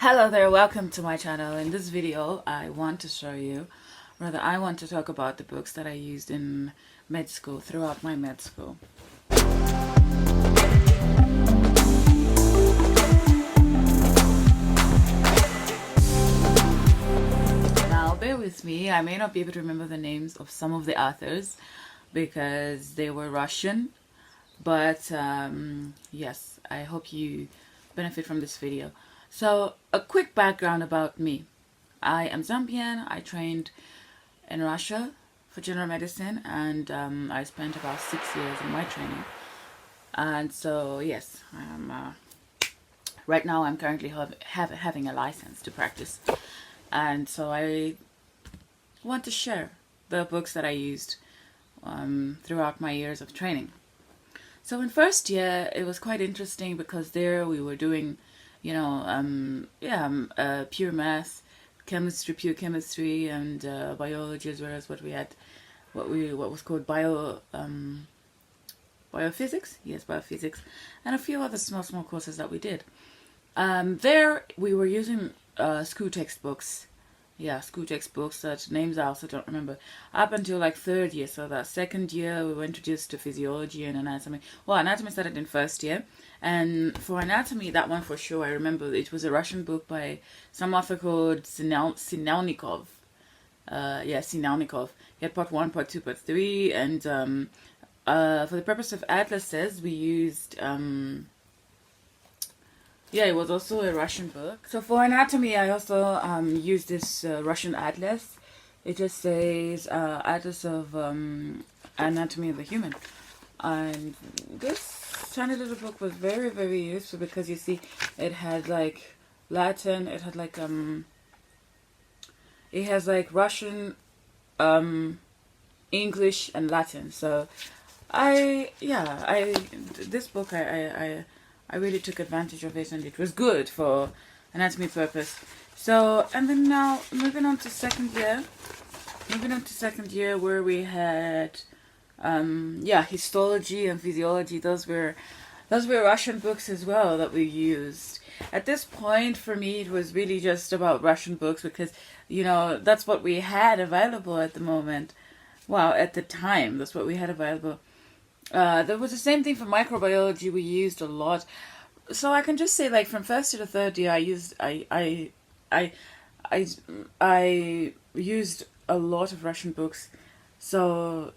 Hello there, welcome to my channel. In this video I want to talk about the books that I used in med school, throughout my med school. Now bear with me, I may not be able to remember the names of some of the authors because they were Russian, but yes, I hope you benefit from this video. So, a quick background about me. I am Zambian. I trained in Russia for general medicine, and I spent about 6 years in my training. And so, yes, right now I'm currently having a license to practice. And so I want to share the books that I used throughout my years of training. So in first year, it was quite interesting because there we were doing pure math, pure chemistry, and biology, as well as what was called biophysics. Yes, biophysics, and a few other small courses that we did. There we were using school textbooks. Yeah, school textbooks that names I also don't remember. Up until like third year, so that second year we were introduced to physiology and anatomy. Well, anatomy started in first year, and for anatomy, that one for sure I remember. It was a Russian book by some author called Sinelnikov. Sinelnikov. He had part 1, part 2, part 3, and for the purpose of atlases, we used it was also a Russian book. So for anatomy, I also used this Russian atlas. It just says Atlas of Anatomy of the Human. And this tiny little book was very, very useful because you see it had like Latin, it had like it has like Russian, English and Latin. So this book I really took advantage of it, and it was good for anatomy purpose. So, and then now moving on to second year where we had histology and physiology. Those were Russian books as well that we used. At this point for me it was really just about Russian books because that's what we had available at the moment. Well, at the time that's what we had available. There was the same thing for microbiology. We used a lot, so I can just say, like, from first to the third year, I used a lot of Russian books. So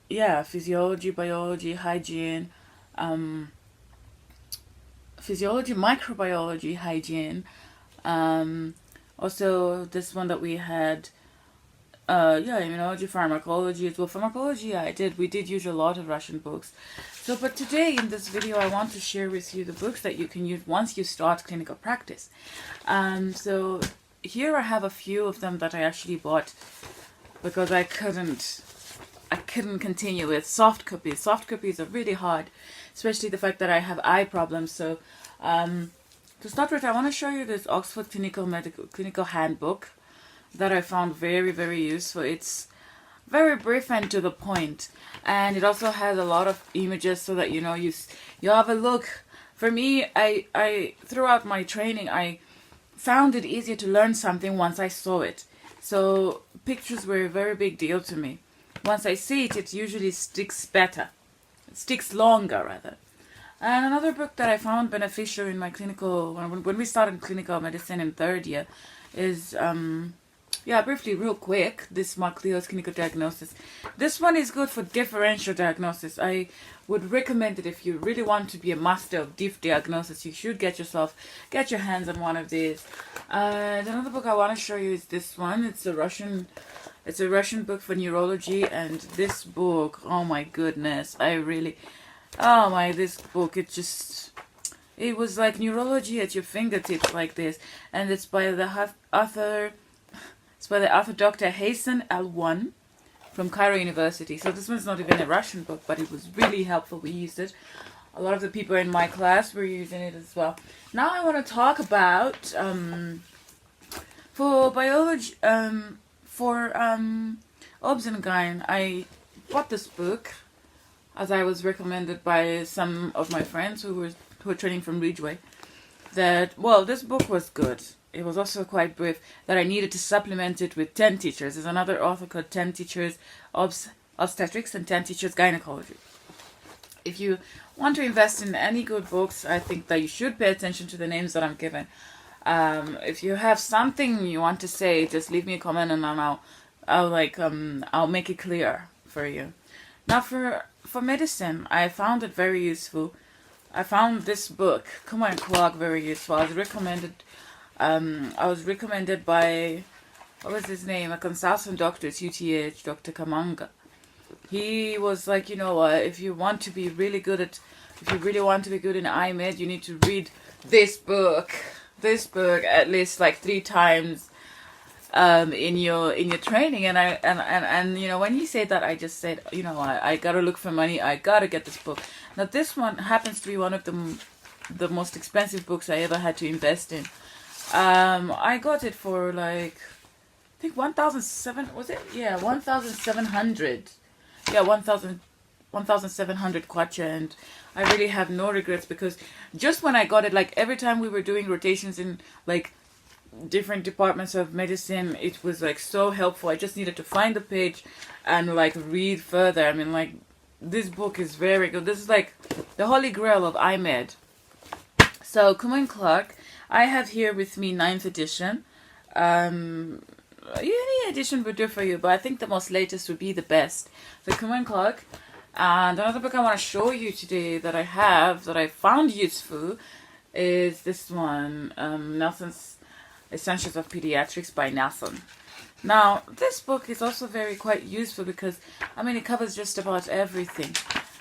yeah, physiology, biology, hygiene, microbiology, hygiene. Also this one that we had. Immunology, pharmacology as well. Pharmacology, we did use a lot of Russian books. So, but today in this video, I want to share with you the books that you can use once you start clinical practice. So here I have a few of them that I actually bought because I couldn't continue with soft copies. Soft copies are really hard, especially the fact that I have eye problems. So, to start with, I want to show you this Oxford Clinical Handbook that I found very, very useful. It's very brief and to the point, and it also has a lot of images so that you have a look. For me, I throughout my training I found it easier to learn something once I saw it. So pictures were a very big deal to me. Once I see it, it usually sticks better. It sticks longer rather. And another book that I found beneficial in my clinical when we started clinical medicine in third year is briefly, real quick, this Mark Leo's Clinical Diagnosis. This one is good for differential diagnosis. I would recommend it if you really want to be a master of diff diagnosis. You should get your hands on one of these. Another book I want to show you is this one. It's a Russian book for neurology, and this book, oh my goodness, this book, it was like neurology at your fingertips like this, and it's by the author Dr. Hassan Al-One from Cairo University. So this one's not even a Russian book, but it was really helpful. We used it. A lot of the people in my class were using it as well. Now I want to talk about for biology, for obs and gyn. I bought this book as I was recommended by some of my friends who were training from Ridgeway. that, well, this book was good. It was also quite brief, that I needed to supplement it with 10 Teachers. There's another author called 10 Teachers Obstetrics and 10 Teachers Gynecology. If you want to invest in any good books, I think that you should pay attention to the names that I'm giving. If you have something you want to say, just leave me a comment and I'll make it clear for you. Now for medicine, I found it very useful. I found this book, Kuma and Clark, very useful. I was recommended by, what was his name? A consultant doctor at UTH, Dr. Kamanga. He was like, you know what, if you really want to be good in IMED, you need to read this book at least like 3 times in your training. And you know, when he said that, I just said, you know, I gotta look for money, I gotta get this book. Now this one happens to be one of the most expensive books I ever had to invest in. I got it for like, I think 1,700, was it? Yeah, 1,700. Yeah, 1,700 kwacha, and I really have no regrets, because just when I got it, like every time we were doing rotations in like different departments of medicine, it was like so helpful. I just needed to find the page and like read further. I mean, like, this book is very good. This is like the holy grail of IMED. So Kuma and Clark, I have here with me 9th edition. Any edition would do for you, but I think the most latest would be the best. So Kuma and Clark. And another book I want to show you today that I have, that I found useful, is this one, Nelson's Essentials of Pediatrics by Nelson. Now, this book is also quite useful because, I mean, it covers just about everything.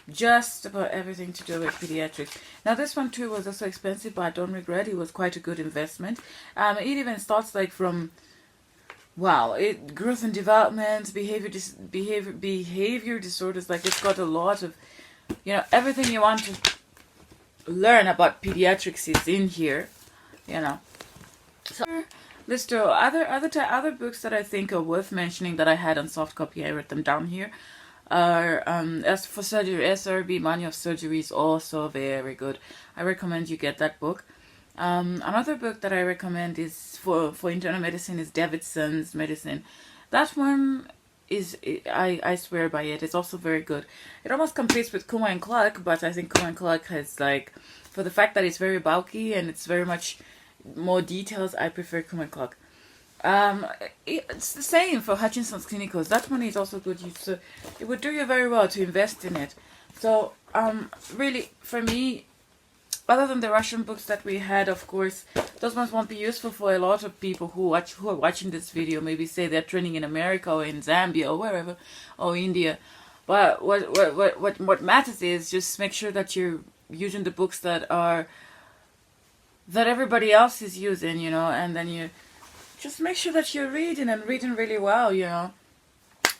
Just about everything to do with pediatrics. Now, this one too was also expensive, but I don't regret it. It was quite a good investment. It even starts like from, wow, growth and development, behavior disorders. Like, it's got a lot of, you know, everything you want to learn about pediatrics is in here, you know. So, list of other books that I think are worth mentioning that I had on soft copy. I wrote them down here. As for surgery, SRB Manual of Surgery is also very good. I recommend you get that book. Another book that I recommend is for internal medicine is Davidson's Medicine. That one is, I swear by it. It's also very good. It almost competes with Kuma and Clark, but I think Kuma and Clark has, like, for the fact that it's very bulky and it's very much more details, I prefer Kuma and Clark. It's the same for Hutchinson's Clinicals. That one is also good. So it would do you very well to invest in it. So really, for me, other than the Russian books that we had, of course, those ones won't be useful for a lot of people who are watching this video. Maybe say they're training in America or in Zambia or wherever, or India. But what matters is just make sure that you're using the books that everybody else is using, you know, and then you just make sure that you're reading really well, you know.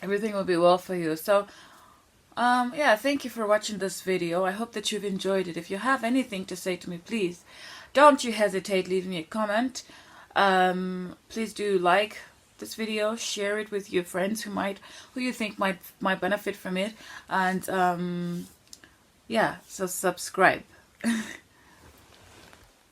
Everything will be well for you. So, yeah, thank you for watching this video. I hope that you've enjoyed it. If you have anything to say to me, please don't you hesitate, leave me a comment. Please do like this video, share it with your friends who you think might benefit from it, and yeah, so subscribe.